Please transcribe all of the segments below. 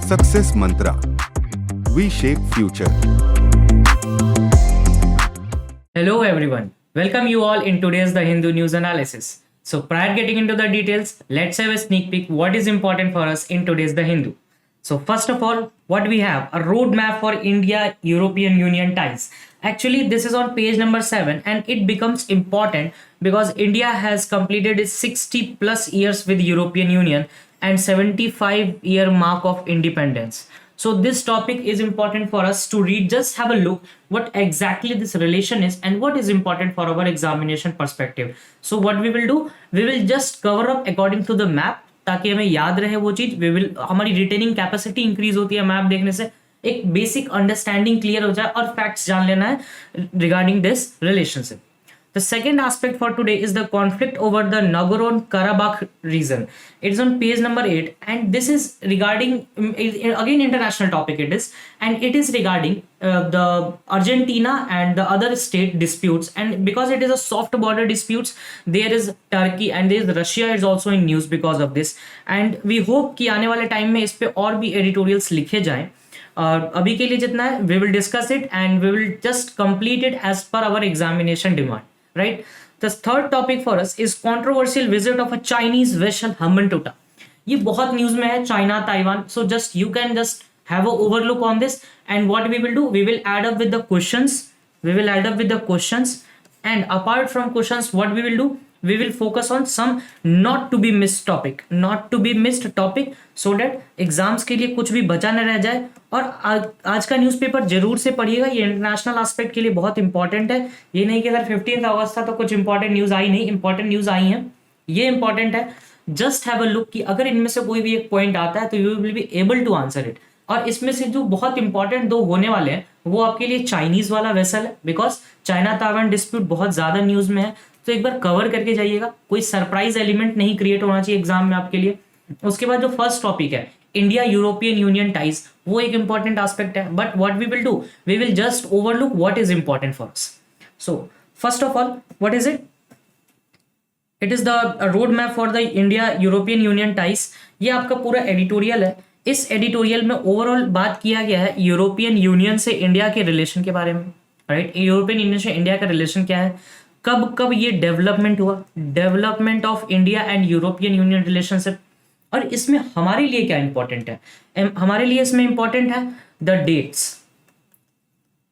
Success Mantra. We shape future. Hello everyone, welcome you all in today's The Hindu News Analysis. So prior getting into the details, let's have a sneak peek what is important for us in today's The Hindu. So first of all, what we have, a roadmap for India-European Union ties. Actually, this is on page number 7 and it becomes important because India has completed its 60 plus years with European Union and 75-year mark of independence. So this topic is important for us to read. Just have a look what exactly this relation is and what is important for our examination perspective. So what we will do, we will just cover up according to the map ताकि हमें याद रहे वो चीज. We will, हमारी retaining capacity increase होती है map देखने से, एक बेसिक अंडरस्टैंडिंग क्लियर हो जाए और फैक्ट्स जान लेना है regarding this relationship. The second aspect for today is the conflict over the Nagorno-Karabakh region. It's on page number 8 and this is regarding, again international topic it is, and it is regarding the Argentina and the other state disputes, and because it is a soft border disputes, there is Turkey and there is Russia is also in news because of this, and we hope कि आने वाले time में इस पे और भी editorials लिखे जाएं. और अभी के लिए जितना है we will discuss it and we will just complete it as per our examination demand. Right. The third topic for us is controversial visit of a Chinese vessel Hambantota. ये बहुत न्यूज में है, China Taiwan. So just you can just have a overlook on this, and what we will do, we will add up with the questions. And apart from questions, what we will do, we will focus on some not to be missed topic so that exams के लिए कुछ भी बचा न रह जाए. और आज का न्यूज़पेपर जरूर से पढ़िएगा, ये इंटरनेशनल एस्पेक्ट के लिए बहुत इंपॉर्टेंट है. ये नहीं कि अगर 15 अगस्त था तो कुछ इंपॉर्टेंट न्यूज़ आई नहीं, इंपॉर्टेंट न्यूज़ आई हैं, ये इंपॉर्टेंट है. जस्ट हैव अ लुक कि अगर इनमें से कोई भी एक पॉइंट आता है तो you will be able to answer it. और इसमें से जो बहुत इंपॉर्टेंट दो होने वाले हैं वो आपके लिए चाइनीज वाला वेसल है, बिकॉज चाइना ताइवान डिस्प्यूट बहुत ज्यादा न्यूज में है. तो एक बार कवर करके जाइएगा, कोई सरप्राइज एलिमेंट नहीं क्रिएट होना चाहिए एग्जाम में आपके लिए. उसके बाद जो फर्स्ट टॉपिक है इंडिया यूरोपियन यूनियन टाइज, वो एक इंपॉर्टेंट एस्पेक्ट है, but what we will do, we will just overlook what is important for us. So first of all, what is it? It is the road map for the India European Union ties. ये आपका पूरा editorial है. इस editorial में overall बात किया गया है यूरोपियन यूनियन से इंडिया के रिलेशन के बारे में. राइट, यूरोपियन यूनियन से इंडिया का रिलेशन क्या है, कब कब ये डेवलपमेंट हुआ, development of India and European union relationship, और इसमें हमारे लिए क्या इंपॉर्टेंट है. हमारे लिए इसमें इंपॉर्टेंट है द डेट्स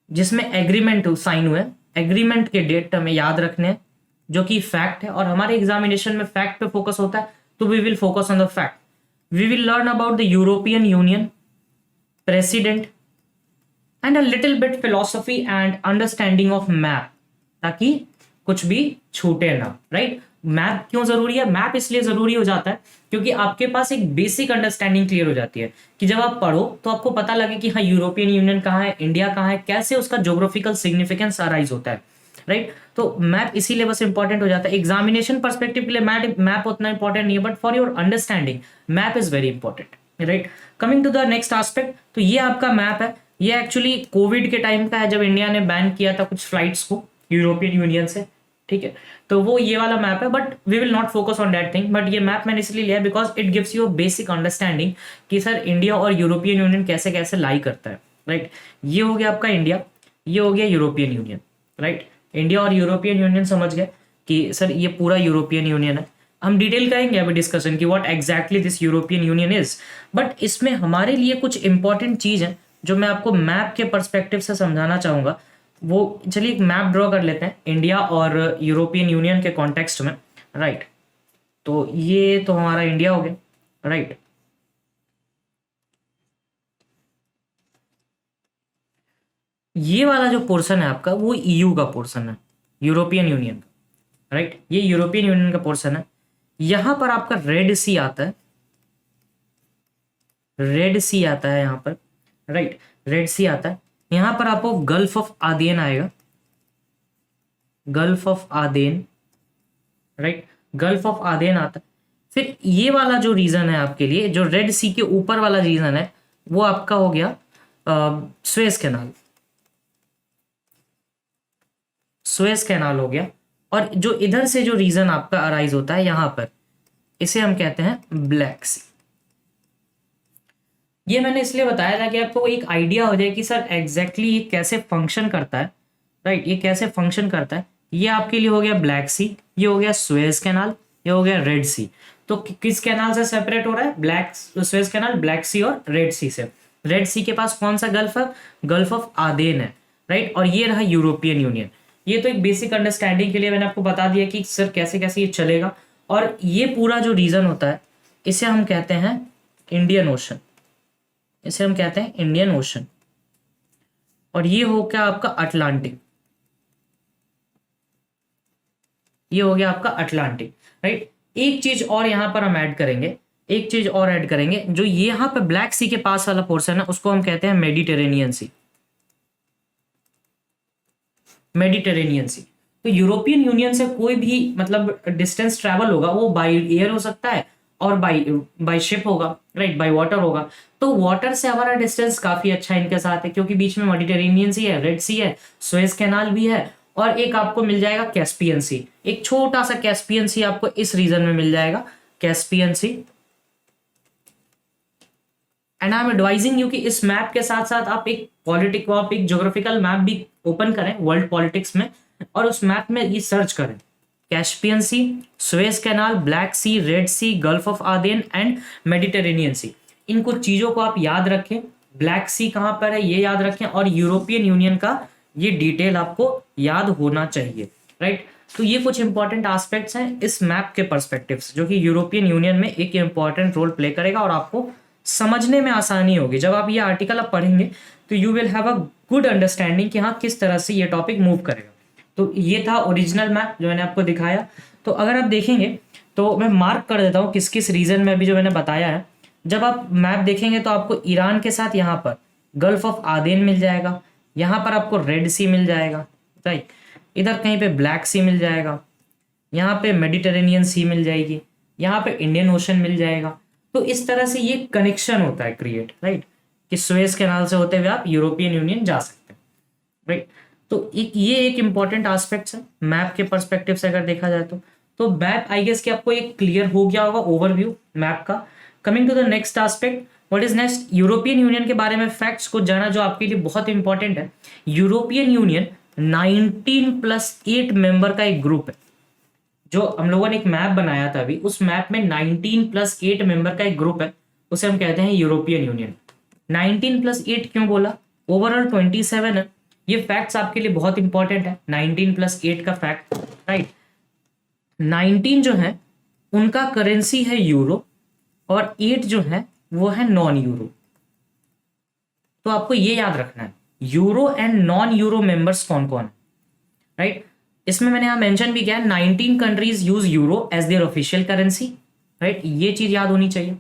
जिसमें एग्रीमेंट साइन हुए. एग्रीमेंट के डेट हमें याद रखने हैं जो कि फैक्ट है, और हमारे एग्जामिनेशन में फैक्ट पे फोकस होता है, तो we will focus on the fact. We will learn about the European Union president and a little bit philosophy and understanding of map, ताकि कुछ भी छूटे ना. राइट, मैप क्यों जरूरी है? मैप इसलिए जरूरी हो जाता है क्योंकि आपके पास एक बेसिक अंडरस्टैंडिंग क्लियर हो जाती है कि जब आप पढ़ो तो आपको पता लगे कि हाँ यूरोपियन यूनियन कहाँ है, इंडिया कहाँ है, कैसे उसका ज्योग्राफिकल सिग्निफिकेंस अराइज होता है. राइट, तो मैप इसीलिए बस इंपॉर्टेंट हो जाता है. एग्जामिनेशन पर्सपेक्टिव के लिए मैप उतना इंपॉर्टेंट नहीं है, but for your understanding map is very important. Right, coming to the next aspect, तो ये आपका मैप है. ये एक्चुअली कोविड के टाइम का है जब इंडिया ने बैन किया था कुछ फ्लाइट्स को यूरोपियन यूनियन से. ठीक है, तो वो ये वाला मैप है, but we will not focus on that thing. But ये मैप मैंने इसलिए लिया because it gives you a basic understanding कि सर इंडिया और यूरोपियन यूनियन कैसे कैसे लाई करता है. राइट, ये हो गया आपका इंडिया, ये हो गया यूरोपियन यूनियन. राइट, इंडिया और यूरोपियन यूनियन समझ गए कि सर ये पूरा यूरोपियन यूनियन है. हम डिटेल करेंगे अभी डिस्कशन की what exactly this European Union is, but इसमें हमारे लिए कुछ इंपॉर्टेंट चीज है जो मैं आपको मैप के पर्सपेक्टिव से समझाना चाहूंगा. वो चलिए एक मैप ड्रॉ कर लेते हैं इंडिया और यूरोपियन यूनियन के कॉन्टेक्स्ट में. राइट, तो ये तो हमारा इंडिया हो गया. राइट, ये वाला जो पोर्शन है आपका वो ईयू का पोर्शन है, यूरोपियन यूनियन का. राइट, ये यूरोपियन यूनियन का पोर्शन है. यहां पर आपका रेड सी आता है, रेड सी आता है यहां पर. राइट, रेड सी आता है. यहां पर आपको गल्फ ऑफ आदेन आएगा, Gulf of Aden. Right, Gulf of Aden आता है. फिर ये वाला जो रीजन है आपके लिए, जो रेड सी के ऊपर वाला रीजन है, वो आपका हो गया सुएज कैनाल. सुएज कैनाल हो गया. और जो इधर से जो रीजन आपका अराइज होता है यहां पर, इसे हम कहते हैं ब्लैक सी. ये मैंने इसलिए बताया था कि आपको एक आइडिया हो जाए कि सर एग्जैक्टली ये कैसे फंक्शन करता है, राइट, ये कैसे फंक्शन करता है। ये आपके लिए हो गया ब्लैक सी, ये हो गया सुएज कैनाल, ये हो गया रेड सी। तो किस कैनाल से सेपरेट हो रहा है? ब्लैक सुएज कैनाल ब्लैक सी और रेड सी से। रेड सी के पास कौन सा गल्फ है? गल्फ ऑफ आदेन है, राइट। और ये रहा यूरोपियन यूनियन। ये तो एक बेसिक अंडरस्टैंडिंग के लिए मैंने आपको बता दिया कि सर कैसे कैसे ये चलेगा। और ये पूरा जो रीजन होता है इसे हम कहते हैं इंडियन ओशन, इसे हम कहते हैं इंडियन ओशन। और ये हो गया आपका अटलांटिक, ये हो गया आपका अटलांटिक, राइट। एक चीज और यहां पर हम ऐड करेंगे, एक चीज और ऐड करेंगे, जो ये यहां पे ब्लैक सी के पास वाला पोर्शन है उसको हम कहते हैं मेडिटेरेनियन सी, मेडिटेरेनियन सी। तो यूरोपियन यूनियन से कोई भी मतलब डिस्टेंस ट्रैवल होगा वो बाय एयर हो सकता है और बाय बाय शिप होगा, राइट, बाय वाटर होगा। तो वाटर से हमारा डिस्टेंस काफी अच्छा इनके साथ है क्योंकि बीच में मेडिटेरेनियन सी है, रेड सी है, सुएज कैनाल भी है, और एक आपको मिल जाएगा कैस्पियन सी। एक छोटा सा कैस्पियन सी आपको इस रीजन में मिल जाएगा, Caspian Sea. And I am advising you कि इस मैप के साथ साथ आप एक ज्योग्राफिकल मैप भी ओपन करें वर्ल्ड पॉलिटिक्स में, और उस मैप में ये सर्च करें Caspian Sea, Suez Canal, Black Sea, Red Sea, Gulf of Aden and Mediterranean Sea. इन कुछ चीजों को आप याद रखें। ब्लैक सी कहां पर है ये याद रखें, और यूरोपियन यूनियन का ये डिटेल आपको याद होना चाहिए, राइट। तो ये कुछ इंपॉर्टेंट एस्पेक्ट्स हैं इस मैप के पर्सपेक्टिव से, जो कि यूरोपियन यूनियन में एक इंपॉर्टेंट रोल प्ले करेगा और आपको समझने में आसानी होगी। जब आप ये आर्टिकल आप पढ़ेंगे तो you will have a good understanding कि हाँ किस तरह से ये टॉपिक मूव करेगा। तो ये था ओरिजिनल मैप जो मैंने आपको दिखाया। तो अगर आप देखेंगे तो मैं मार्क कर देता हूँ किस किस रीजन में अभी जो मैंने बताया है। जब आप मैप देखेंगे तो आपको ईरान के साथ यहाँ पर गल्फ ऑफ आदेन मिल जाएगा, यहाँ पर आपको रेड सी मिल जाएगा, राइट, इधर कहीं पे ब्लैक सी मिल जाएगा, यहाँ पे मेडिटेरेनियन सी मिल जाएगी, यहाँ पे इंडियन ओशन मिल जाएगा। तो इस तरह से ये कनेक्शन होता है क्रिएट, राइट, कि सुएज कैनाल से होते हुए आप यूरोपियन यूनियन जा सकते हैं, राइट। तो ये एक इंपॉर्टेंट एस्पेक्ट है मैप के पर्सपेक्टिव से अगर देखा जाए तो मैप आई गेस कि आपको एक क्लियर हो गया होगा ओवरव्यू मैप का। Coming to the next aspect, what is next? European Union के बारे में फैक्ट्स को जाना जो आपके लिए बहुत इंपॉर्टेंट है। यूरोपियन यूनियन 19+8 मेंबर का एक ग्रुप है। जो हम लोगों ने एक मैप बनाया था अभी, उस मैप में 19+8 मेंबर का एक ग्रुप है, उसे हम कहते हैं यूरोपियन यूनियन। 19+8 क्यों बोला? ओवरऑल 27 है। ये फैक्ट्स आपके लिए बहुत इंपॉर्टेंट है, 19+8 का फैक्ट, राइट। 19 जो है उनका करेंसी है यूरो, और 8 जो है वो है नॉन यूरो। तो आपको ये याद रखना है euro and non euro members कौन कौन है, राइट। इसमें मैंने यहां मेंशन भी किया 19 countries use euro as their official currency, right, ये चीज याद होनी चाहिए।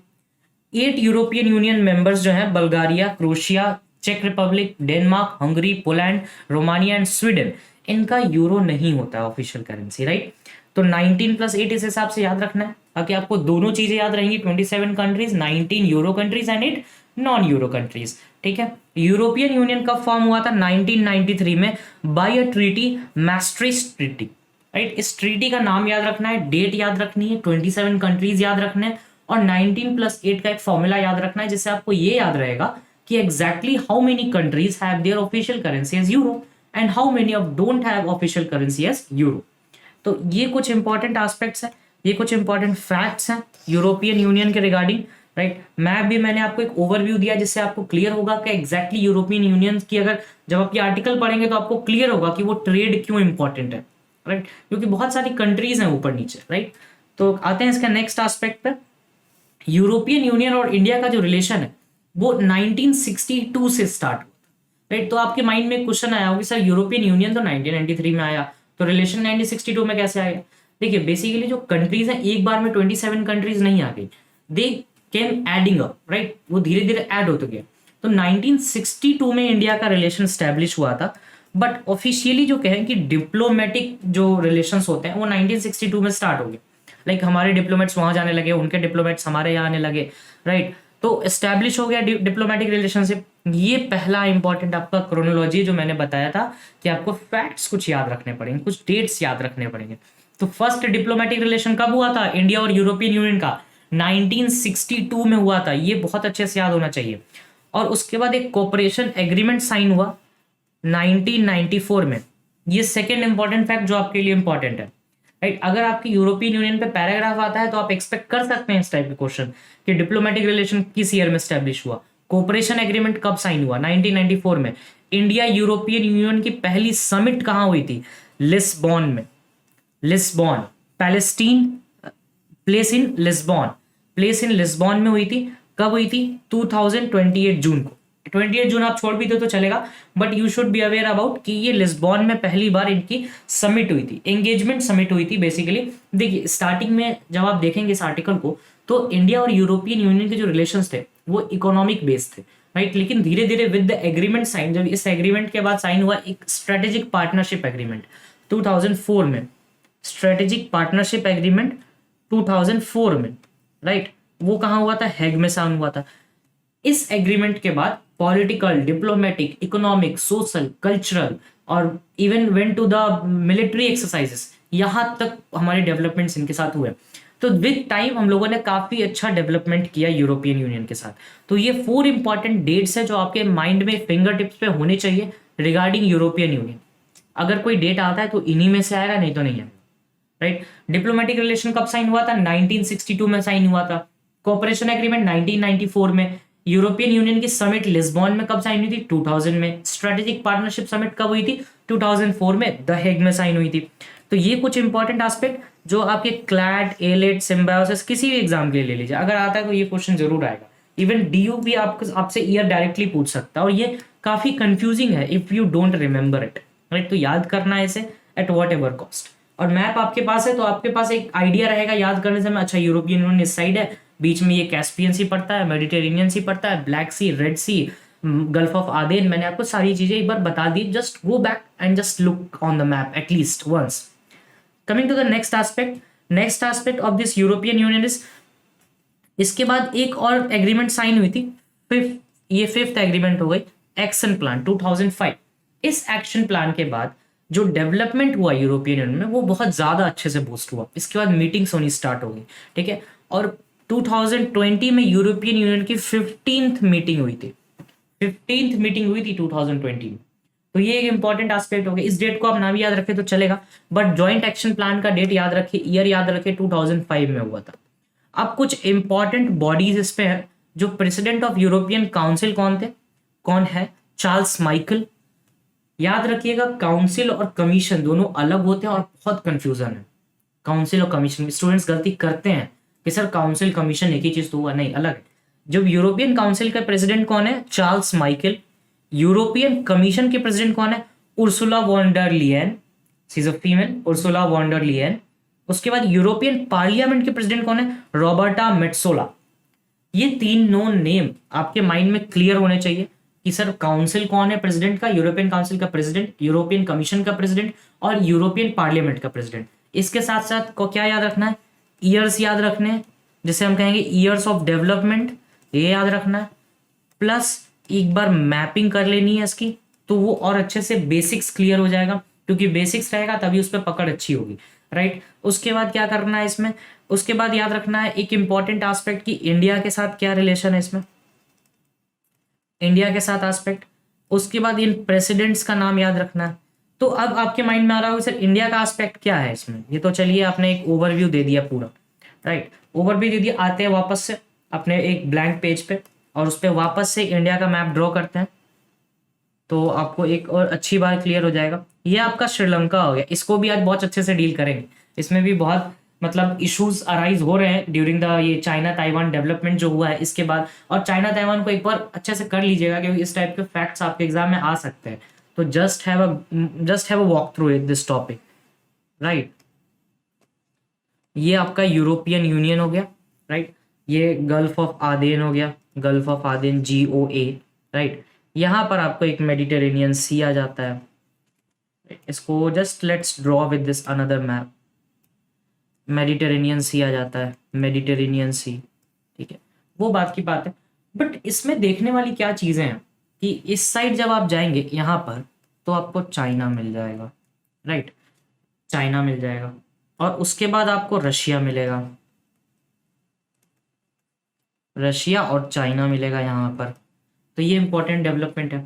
8 यूरोपियन यूनियन मेंबर्स जो है बल्गारिया, क्रोशिया, चेक Republic, Denmark, Hungary, Poland, Romania and Sweden, इनका यूरो नहीं होता है ऑफिशियल करेंसी, राइट। तो 19+8 इस हिसाब से याद रखना है ताकि आपको दोनों चीजें याद रहेंगी, 27 countries, 19 euro countries and 8 non euro countries, ठीक है। यूरोपियन यूनियन कब फॉर्म हुआ था? 1993 में by a treaty, Maastricht treaty, right. इस ट्रीटी का नाम याद रखना है, डेट याद रखनी है, 27 कंट्रीज याद रखने हैं, और 19+8 का एक फॉर्मूला याद रखना है जिससे आपको ये याद रहेगा कि exactly how many countries have their official currency as euro and how many of don't have official currency as euro. तो ये कुछ इंपॉर्टेंट एस्पेक्ट्स हैं, ये कुछ इंपॉर्टेंट फैक्ट्स हैं यूरोपियन यूनियन के रिगार्डिंग, राइट। मैप भी मैंने आपको एक ओवरव्यू दिया जिससे आपको क्लियर होगा कि एग्जैक्टली यूरोपियन यूनियन की अगर जब आप ये आर्टिकल पढ़ेंगे तो आपको क्लियर होगा कि वो ट्रेड क्यों इंपॉर्टेंट है, राइट, क्योंकि बहुत सारी कंट्रीज हैं ऊपर नीचे, राइट। तो आते हैं इसका नेक्स्ट एस्पेक्ट पर। यूरोपियन यूनियन और इंडिया का जो रिलेशन है वो 1962 से स्टार्ट हुआ, राइट। तो आपके माइंड में क्वेश्चन आया होगा सर यूरोपियन यूनियन तो 1993 में आया, तो रिलेशन 1962 में कैसे आया? देखिए बेसिकली जो कंट्रीज हैं एक बार में 27 कंट्रीज नहीं आ गई, दे केम एडिंग अप, राइट, वो धीरे धीरे ऐड होते गए। तो 1962 में इंडिया का रिलेशन स्टैब्लिश हुआ था, बट ऑफिशियली जो कहें कि डिप्लोमेटिक जो रिलेशंस होते हैं वो 1962 में स्टार्ट हो गए। लाइक हमारे डिप्लोमेट्स वहां जाने लगे, उनके डिप्लोमेट्स हमारे यहाँ आने लगे, राइट। तो एस्टैब्लिश हो गया डिप्लोमेटिक रिलेशनशिप। ये पहला इंपॉर्टेंट आपका क्रोनोलॉजी जो मैंने बताया था कि आपको फैक्ट्स कुछ याद रखने पड़ेंगे, कुछ डेट्स याद रखने पड़ेंगे। तो फर्स्ट डिप्लोमेटिक रिलेशन कब हुआ था इंडिया और यूरोपियन यूनियन का? 1962 में हुआ था, ये बहुत अच्छे से याद होना चाहिए। और उसके बाद एक कोऑपरेशन एग्रीमेंट साइन हुआ 1994 में। ये सेकेंड इंपॉर्टेंट फैक्ट जो आपके लिए इंपॉर्टेंट है, राइट। अगर आपकी यूरोपियन यूनियन पे पैराग्राफ आता है तो आप एक्सपेक्ट कर सकते हैं इस टाइप के क्वेश्चन कि डिप्लोमेटिक रिलेशन किस ईयर में स्टैब्लिश हुआ, कोऑपरेशन एग्रीमेंट कब साइन हुआ, 1994 में। इंडिया यूरोपियन यूनियन की पहली समिट कहाँ हुई थी, लिस्बॉन में। Lisbon, Palestine, place in Lisbon, place in Lisbon में हुई थी। कब हुई थी, 2028 जून को। 28 जून आप छोड़ भी दो तो चलेगा, but you should be aware about कि ये लिस्बॉन में पहली बार इनकी समिट हुई थी, एंगेजमेंट समिट हुई थी बेसिकली। देखिए स्टार्टिंग में जब आप देखेंगे इस आर्टिकल को तो इंडिया और यूरोपियन यूनियन के जो रिलेशंस थे वो इकोनॉमिक बेस्ड थे, राइट। लेकिन धीरे धीरे विद द एग्रीमेंट साइन, जब इस एग्रीमेंट के बाद साइन हुआ एक स्ट्रेटेजिक पार्टनरशिप एग्रीमेंट 2004 में, स्ट्रेटेजिक पार्टनरशिप एग्रीमेंट 2004 में, राइट। वो कहाँ हुआ था, हैग में साइन हुआ था। इस एग्रीमेंट के बाद political, diplomatic, economic, social, cultural और even went to the military exercises, यहां तक हमारे डेवलपमेंट्स इनके साथ हुए। तो विद टाइम हम लोगों ने काफी अच्छा डेवलपमेंट किया यूरोपियन यूनियन के साथ। तो ये 4 इंपॉर्टेंट डेट्स है जो आपके माइंड में, फिंगर टिप्स पे होने चाहिए रिगार्डिंग यूरोपियन यूनियन। अगर कोई डेट आता है तो इन्हीं में से आएगा, नहीं तो नहीं आएगा, राइट। डिप्लोमेटिक रिलेशन कब साइन हुआ था, 1962 में साइन हुआ था। कोऑपरेशन एग्रीमेंट 1994 में। यूरोपियन यूनियन की समिट लिस्बॉन में कब साइन हुई थी, 2000 में। स्ट्रेटेजिक पार्टनरशिप समिट कब हुई थी, 2004 में, द हेग में साइन हुई थी। तो ये कुछ इंपॉर्टेंट एस्पेक्ट जो आपके क्लैड, एलेट, सिम्बायोसिस किसी भी एग्जाम के लिए ले लीजिए, अगर आता है तो ये क्वेश्चन जरूर आएगा। इवन डीयू भी आपसे ईयर डायरेक्टली पूछ सकता है, और ये काफी कंफ्यूजिंग है if you don't remember it, right. तो याद करना है इसे एट वॉट एवर कॉस्ट। और मैप आपके पास है तो आपके पास एक आइडिया रहेगा याद करने से, मैं अच्छा यूरोपियन यूनियन इस साइड है, बीच में ये कैस्पियन सी पड़ता है, मेडिटेरेनियन सी पड़ता है, Black Sea, Red Sea, Gulf of Aden. मैंने आपको सारी चीजें एक बार बता दी, just go back and just look on the map at least once. Coming to the next aspect of this European Union is, इसके बाद एक और एग्रीमेंट साइन हुई थी, फिफ्थ एग्रीमेंट हो गई, एक्शन प्लान 2005। इस एक्शन प्लान के बाद जो डेवलपमेंट हुआ यूरोपियन यूनियन में वो बहुत ज्यादा अच्छे से बूस्ट हुआ। इसके बाद मीटिंग्स होनी स्टार्ट हो गई, ठीक है। और 2020 में यूरोपियन यूनियन की 15th मीटिंग हुई थी, 15th मीटिंग हुई थी 2020 में। तो ये एक इंपॉर्टेंट एस्पेक्ट हो गया। इस डेट को आप ना भी याद रखें तो चलेगा, बट जॉइंट एक्शन प्लान का डेट याद रखिए, ईयर याद रखिए, 2005 में हुआ था। अब कुछ इंपॉर्टेंट बॉडीज इस पे है। जो प्रेसिडेंट ऑफ यूरोपियन काउंसिल कौन है, चार्ल्स माइकल। याद रखिएगा काउंसिल और कमीशन दोनों अलग होते हैं और बहुत कंफ्यूजन है काउंसिल और कमीशन। स्टूडेंट्स गलती करते हैं कि सर काउंसिल कमीशन एक ही चीज तो हुआ, नहीं, अलग है। जब यूरोपियन काउंसिल का प्रेसिडेंट कौन है, चार्ल्स माइकल। यूरोपियन कमीशन के प्रेसिडेंट कौन है, Ursula von der Leyen, she is a female, Ursula von der Leyen. उसके बाद यूरोपियन पार्लियामेंट के प्रेसिडेंट कौन है, रॉबर्टा मेट्सोला। ये 3 नोन नेम आपके माइंड में क्लियर होने चाहिए कि सर काउंसिल कौन है प्रेसिडेंट का, यूरोपियन काउंसिल का प्रेसिडेंट, यूरोपियन कमीशन का प्रेसिडेंट और यूरोपियन पार्लियामेंट का प्रेसिडेंट। इसके साथ साथ को क्या याद रखना है, ईयर्स याद रखने हैं, जिसे हम कहेंगे ईयर्स ऑफ डेवलपमेंट, ये याद रखना है। प्लस एक बार मैपिंग कर लेनी है इसकी, तो वो और अच्छे से बेसिक्स क्लियर हो जाएगा, क्योंकि बेसिक्स रहेगा तभी उस पर पकड़ अच्छी होगी, राइट। उसके बाद क्या करना है इसमें, उसके बाद याद रखना है एक इंपॉर्टेंट एस्पेक्ट कि इंडिया के साथ क्या रिलेशन है इसमें, इंडिया के साथ एस्पेक्ट। उसके बाद इन प्रेसिडेंट्स का नाम याद रखना है। तो अब आपके माइंड में आ रहा होगा सर इंडिया का एस्पेक्ट क्या है इसमें, ये तो चलिए आपने एक ओवरव्यू दे दिया पूरा, राइट, ओवरव्यू दे दिया। आते हैं वापस से अपने एक ब्लैंक पेज पे और उस पर वापस से इंडिया का मैप ड्रॉ करते हैं, तो आपको एक और अच्छी बात क्लियर हो जाएगा। ये आपका श्रीलंका हो गया, इसको भी आज बहुत अच्छे से डील करेंगे। इसमें भी बहुत मतलब इश्यूज अराइज हो रहे हैं ड्यूरिंग द ये चाइना ताइवान डेवलपमेंट जो हुआ है इसके बाद। और चाइना ताइवान को एक बार अच्छे से कर लीजिएगा, क्योंकि इस टाइप के फैक्ट्स आपके एग्जाम में आ सकते हैं। तो just have a walk through it this topic, right. ये आपका यूरोपियन यूनियन हो गया, राइट। ये गल्फ ऑफ आदेन हो गया, गल्फ ऑफ आदेन, GOA, राइट। यहाँ पर आपको एक मेडिटेरेनियन सी आ जाता है, इसको just let's draw with this another map. Mediterranean Sea आ जाता है, मेडिटेरेनियन सी, ठीक है, वो बात की बात है। बट इसमें देखने वाली क्या चीज़ें हैं कि इस साइड जब आप जाएंगे यहाँ पर तो आपको चाइना मिल जाएगा, राइट, चाइना मिल जाएगा। और उसके बाद आपको रशिया मिलेगा, रशिया और चाइना मिलेगा यहाँ पर। तो ये इंपॉर्टेंट डेवलपमेंट है।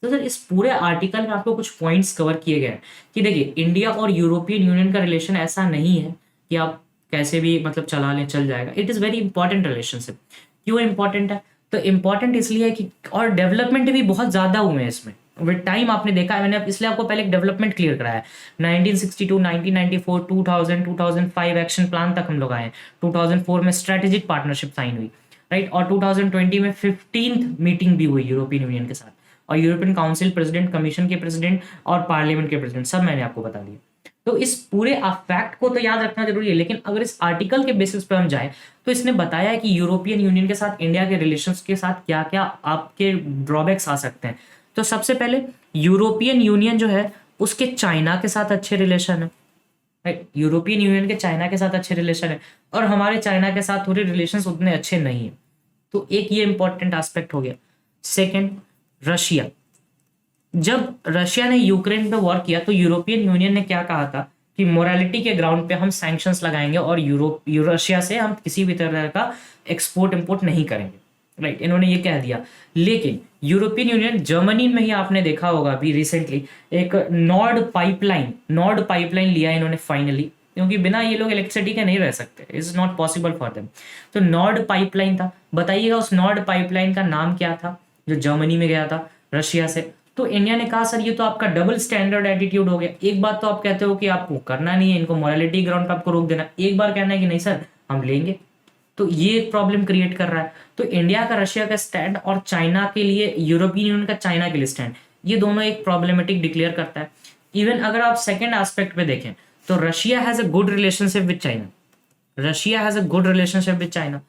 तो सर इस पूरे आर्टिकल में आपको कुछ पॉइंट्स कवर किए गए हैं कि देखिए इंडिया और यूरोपियन यूनियन का रिलेशन ऐसा नहीं है कि आप कैसे भी मतलब चला लें चल जाएगा। It is very important relationship. क्यों इंपॉर्टेंट है? तो इंपॉर्टेंट इसलिए है कि और डेवलपमेंट भी बहुत ज़्यादा हुए हैं इसमें विद टाइम। आपने देखा है, मैंने इसलिए आपको पहले एक डेवलपमेंट क्लियर कराया है। 1962, 1994, 2000, 2005 एक्शन प्लान तक हम लोग आए हैं। 2004 में स्ट्रेटेजिक पार्टनरशिप साइन हुई, राइट। और 2020 में 15th मीटिंग भी हुई यूरोपियन यूनियन के साथ। और यूरोपियन काउंसिल प्रेसिडेंट, कमीशन के प्रेसिडेंट और पार्लियामेंट के प्रेसिडेंट सब मैंने आपको बता दिया। तो इस पूरे फैक्ट को तो याद रखना जरूरी है, लेकिन अगर इस आर्टिकल के बेसिस पे हम जाएं तो इसने बताया है कि यूरोपियन यूनियन के साथ इंडिया के रिलेशंस के साथ क्या क्या आपके ड्रॉबैक्स आ सकते हैं। तो सबसे पहले यूरोपियन यूनियन जो है उसके चाइना के साथ अच्छे रिलेशन है, राइट। यूरोपियन यूनियन के चाइना के साथ अच्छे रिलेशन है और हमारे चाइना के साथ थोड़े रिलेशंस उतने अच्छे नहीं है। तो एक ये इंपॉर्टेंट एस्पेक्ट हो गया। Second, Russia. जब रशिया ने यूक्रेन पे वॉर किया तो यूरोपियन यूनियन ने क्या कहा था कि मोरालिटी के ग्राउंड पे हम सैंक्शंस लगाएंगे और रशिया से हम किसी भी तरह का एक्सपोर्ट इंपोर्ट नहीं करेंगे, राइट। इन्होंने ये कह दिया। लेकिन यूरोपियन यूनियन, जर्मनी में ही आपने देखा होगा अभी रिसेंटली एक नॉर्ड पाइपलाइन लिया इन्होंने फाइनली, क्योंकि बिना ये लोग इलेक्ट्रिसिटी के नहीं रह सकते, is not possible for them. तो नॉर्ड पाइपलाइन था। बताइएगा उस नॉर्ड पाइपलाइन का नाम क्या था जो जर्मनी में गया था रशिया से। तो इंडिया ने कहा सर ये तो आपका डबल स्टैंडर्ड एटीट्यूड हो गया। एक बात तो आप कहते हो कि आपको करना नहीं है, इनको मोरालिटी ग्राउंड पे आपको रोक देना, एक बार कहना है कि नहीं सर हम लेंगे। तो ये एक प्रॉब्लम क्रिएट कर रहा है। तो इंडिया का रशिया का स्टैंड और चाइना के लिए यूरोपियन यूनियन का चाइना के लिए स्टैंड, ये दोनों एक प्रॉब्लमेटिक डिक्लेयर करता है। इवन अगर आप सेकेंड एस्पेक्ट पे देखें तो Russia has a good relationship with China. Russia has a good relationship with China.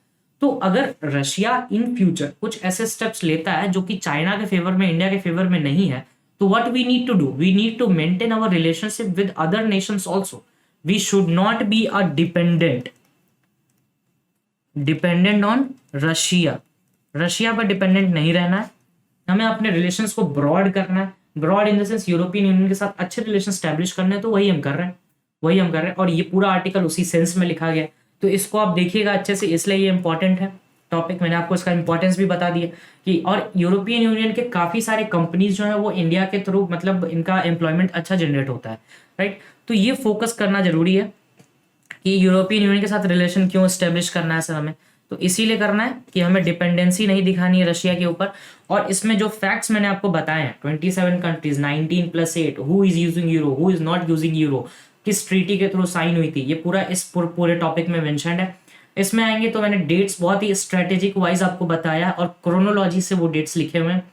तो अगर रशिया इन फ्यूचर कुछ ऐसे स्टेप्स लेता है जो कि चाइना के फेवर में, इंडिया के फेवर में नहीं है, तो what we need to do, we need to maintain our relationship with other nations also. We should not be a dependent on Russia. Russia पर डिपेंडेंट नहीं रहना है, हमें अपने रिलेशंस को ब्रॉड करना है। Broad in the sense European Union के साथ अच्छे रिलेशन स्टैब्लिश करने हैं। तो वही हम कर रहे हैं, और ये पूरा आर्टिकल उसी सेंस में लिखा गया है। तो इसको आप देखिएगा अच्छे से, इसलिए ये इंपॉर्टेंट है टॉपिक। मैंने आपको इसका इंपॉर्टेंस भी बता दिया कि और यूरोपियन यूनियन के काफ़ी सारे कंपनीज जो है वो इंडिया के थ्रू मतलब इनका एम्प्लॉयमेंट अच्छा जनरेट होता है, राइट। तो ये फोकस करना जरूरी है कि यूरोपियन यूनियन के साथ रिलेशन क्यों स्टेब्लिश करना है सर हमें। तो इसीलिए करना है कि हमें डिपेंडेंसी नहीं दिखानी है रशिया के ऊपर। और इसमें जो फैक्ट्स मैंने आपको बताए हैं, 27 countries, 19+8, who is using euro, who is not using euro, किस ट्रीटी के थ्रू साइन हुई थी, ये पूरा इस पूरे टॉपिक में मेंशन्ड है। इसमें आएंगे तो मैंने डेट्स बहुत ही स्ट्रेटेजिक वाइज आपको बताया और क्रोनोलॉजी से वो डेट्स लिखे हुए हैं।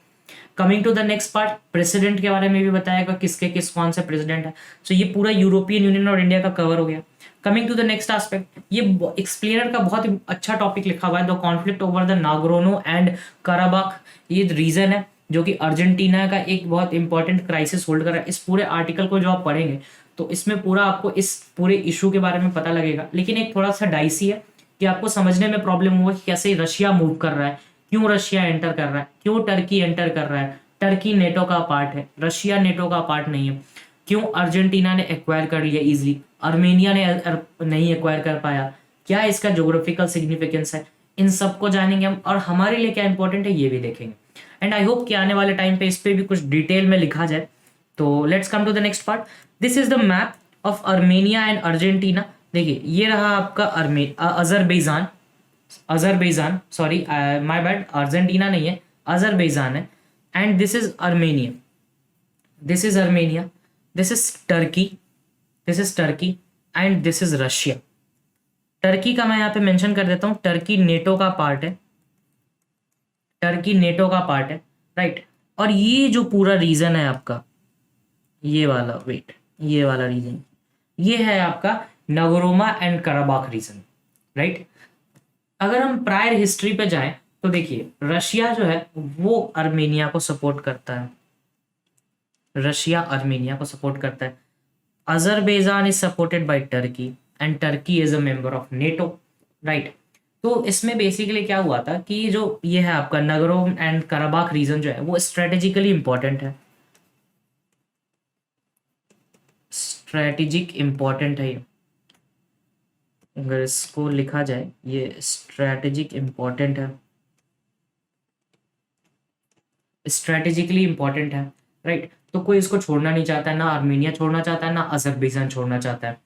Coming to the next part, president के बारे में भी बताएगा किसके किस कौन से प्रेसिडेंट है। सो ये पूरा यूरोपियन यूनियन और इंडिया का कवर हो गया। Coming to the next aspect, ये एक्सप्लेनर का बहुत ही अच्छा टॉपिक लिखा हुआ है, the conflict over the Nagorno and Karabakh. ये रीजन है जो कि अर्जेंटीना का एक बहुत इंपॉर्टेंट क्राइसिस होल्ड कर रहा है। इस पूरे आर्टिकल को जो आप पढ़ेंगे तो इसमें पूरा आपको इस पूरे इशू के बारे में पता लगेगा। लेकिन एक थोड़ा सा डाइसी है कि आपको समझने में प्रॉब्लम हुआ कि कैसे रशिया मूव कर रहा है, क्यों रशिया एंटर कर रहा है, क्यों टर्की एंटर कर रहा है। टर्की नेटो का पार्ट है, रशिया नेटो का पार्ट नहीं है। क्यों अर्जेंटीना ने एक्वायर कर लिया इजीली, अर्मेनिया ने नहीं एक्वायर कर पाया, क्या इसका ज्योग्राफिकल सिग्निफिकेंस है, इन सबको जानेंगे हम। और हमारे लिए क्या इंपॉर्टेंट है ये भी देखेंगे। एंड आई होप कि आने वाले टाइम पे इस पे भी कुछ डिटेल में लिखा जाए। तो let's come to the next part. This is the map of Armenia and Argentina. देखिए ये रहा आपका Azerbaijan, sorry my bad, Argentina नहीं है, अजरबैजान है। And this is Armenia, this is Armenia, this is Turkey and this is Russia. Turkey का मैं यहाँ पे मेंशन कर देता हूँ, टर्की नेटो का पार्ट है, टर्की नेटो का पार्ट है, राइट। और ये जो पूरा रीजन है आपका, ये वाला ये वाला रीजन, ये है आपका नगोरोमा एंड कराबाख रीजन, राइट। अगर हम प्रायर हिस्ट्री पे जाएं तो देखिए रशिया जो है वो अर्मेनिया को सपोर्ट करता है, रशिया अर्मेनिया को सपोर्ट करता है। Azerbaijan is supported by Turkey and Turkey is a member of NATO, right. तो इसमें बेसिकली क्या हुआ था कि जो ये है आपका नगरोम एंड कराबाख रीजन जो है वो स्ट्रेटेजिकली इंपॉर्टेंट है, स्ट्रेटेजिक इंपॉर्टेंट है। ये अगर इसको लिखा जाए, ये स्ट्रेटेजिक इंपॉर्टेंट है, स्ट्रेटेजिकली इंपॉर्टेंट है, राइट। तो कोई इसको छोड़ना नहीं चाहता है, ना आर्मेनिया छोड़ना चाहता है, ना अजरबैजान छोड़ना चाहता है।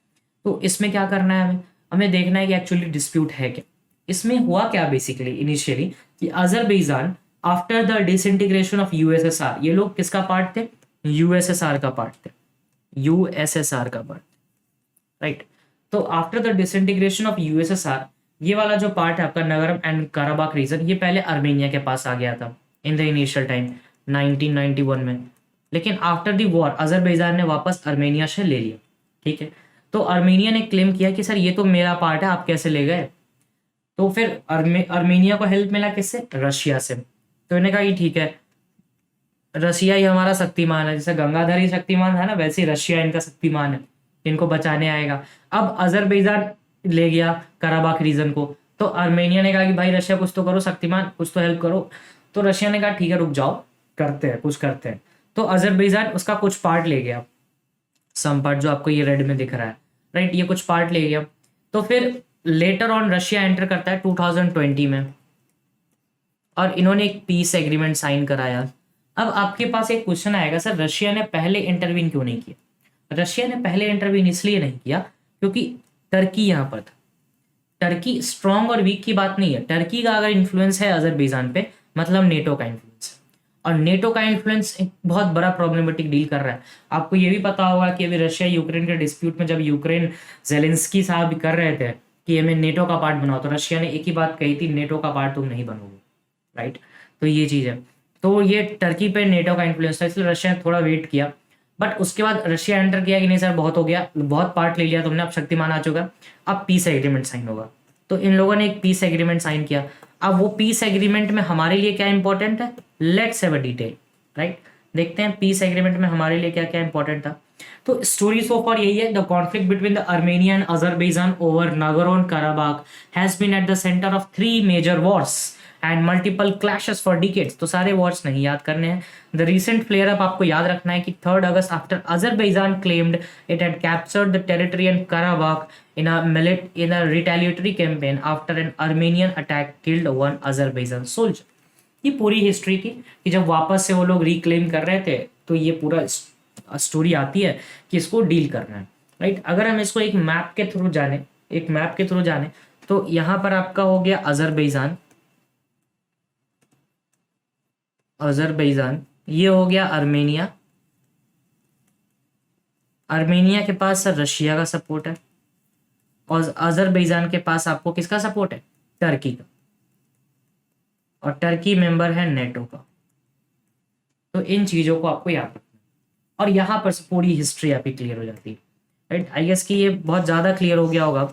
तो इसमें क्या करना है, हमें हमें देखना है कि एक्चुअली डिस्प्यूट है क्या। इसमें हुआ क्या बेसिकली इनिशियली कि Azerbaijan after the disintegration of USSR, ये लोग किसका पार्ट थे, यूएसएसआर का पार्ट थे, यूएसएसआर का पार्ट, राइट। तो after the disintegration of USSR, ये वाला जो पार्ट है आपका नगरम एंड काराबाख रीजन, ये पहले आर्मेनिया के पास आ गया था इन द इनिशियल टाइम 1991 में। लेकिन आफ्टर द वॉर अजरबैजान ने वापस आर्मेनिया से ले लिया, ठीक है। तो आर्मेनिया ने क्लेम किया कि सर ये तो मेरा पार्ट है, आप कैसे ले गए। तो फिर आर्मेनिया को हेल्प मिला किससे, रशिया से। तो इन्हें कहा कि ठीक है, रशिया ही हमारा शक्तिमान है, जैसे गंगाधर ही शक्तिमान है ना, वैसे ही रशिया इनका शक्तिमान है, इनको बचाने आएगा। अब अजरबैजान ले गया कराबाख रीजन को, तो आर्मेनिया ने कहा कि भाई रशिया कुछ तो करो, शक्तिमान कुछ तो हेल्प करो। तो रशिया ने कहा ठीक है रुक जाओ, करते हैं कुछ करते हैं। तो अजरबैजान उसका कुछ पार्ट ले गया, सम पार्ट जो आपको ये रेड में दिख रहा है, राइट, ये कुछ पार्ट ले गया। तो फिर लेटर ऑन रशिया एंटर करता है 2020 में, और इन्होंने एक पीस एग्रीमेंट साइन कराया। अब आपके पास एक क्वेश्चन आएगा, सर रशिया ने पहले इंटरवीन क्यों नहीं किया। रशिया ने पहले इंटरवीन इसलिए नहीं किया क्योंकि टर्की यहाँ पर था। टर्की स्ट्रॉन्ग और वीक की बात नहीं है, टर्की का अगर इन्फ्लुएंस है अजरबैजान पे, मतलब नेटो का इन्फ्लुएंस है, और नेटो का इन्फ्लुएंस एक बहुत बड़ा प्रॉब्लमेटिक डील कर रहा है। आपको ये भी पता होगा कि अभी रशिया यूक्रेन के डिस्प्यूट में जब यूक्रेन जेलेंस्की साहब कर रहे थे कि हमें नेटो का पार्ट बनाओ, तो रशिया ने एक ही बात कही थी, नेटो का पार्ट तुम नहीं बनोगे, राइट। तो ये चीज़ है, तो ये टर्की पे नेटो का इन्फ्लुएंस था, इसलिए रशिया ने थोड़ा वेट किया। बट उसके बाद रशिया एंटर किया कि नहीं सर बहुत हो गया, बहुत पार्ट ले लिया तुमने, अब शक्तिमान आ चुका, अब पीस एग्रीमेंट साइन होगा। तो इन लोगों ने एक पीस एग्रीमेंट साइन किया। अब वो पीस एग्रीमेंट में हमारे लिए क्या इंपॉर्टेंट है, let's have a detail, right. देखते हैं पीस एग्रीमेंट में हमारे लिए क्या क्या इंपॉर्टेंट था। तो स्टोरी सो फॉर यही है, the conflict between the Armenia and Azerbaijan over Nagorno Karabakh has been at the centre of 3 major wars and multiple clashes for decades. तो सारे वॉर्स नहीं याद करने हैं। द रिसेंट फ्लेयर अप आपको याद रखना है कि 3 अगस्त after Azerbaijan claimed it had captured the territory and Karabakh in a retaliatory campaign after an Armenian attack killed one Azerbaijan soldier। ये पूरी हिस्ट्री थी कि जब वापस से वो लोग रिक्लेम कर रहे थे, तो ये पूरा स्टोरी आती है कि इसको डील करना है, राइट। अगर हम इसको एक मैप के थ्रू जाने तो यहाँ पर आपका हो गया अजरबैजान, ये हो गया आर्मेनिया के पास रशिया का सपोर्ट है, और अजरबैजान के पास आपको किसका सपोर्ट है, टर्की का, और टर्की मेंबर है नेटो का। तो इन चीजों को आपको याद रखना है, और यहाँ पर पूरी हिस्ट्री आपकी क्लियर हो जाती है, राइट। आई गेस कि ये बहुत ज्यादा क्लियर हो गया होगा।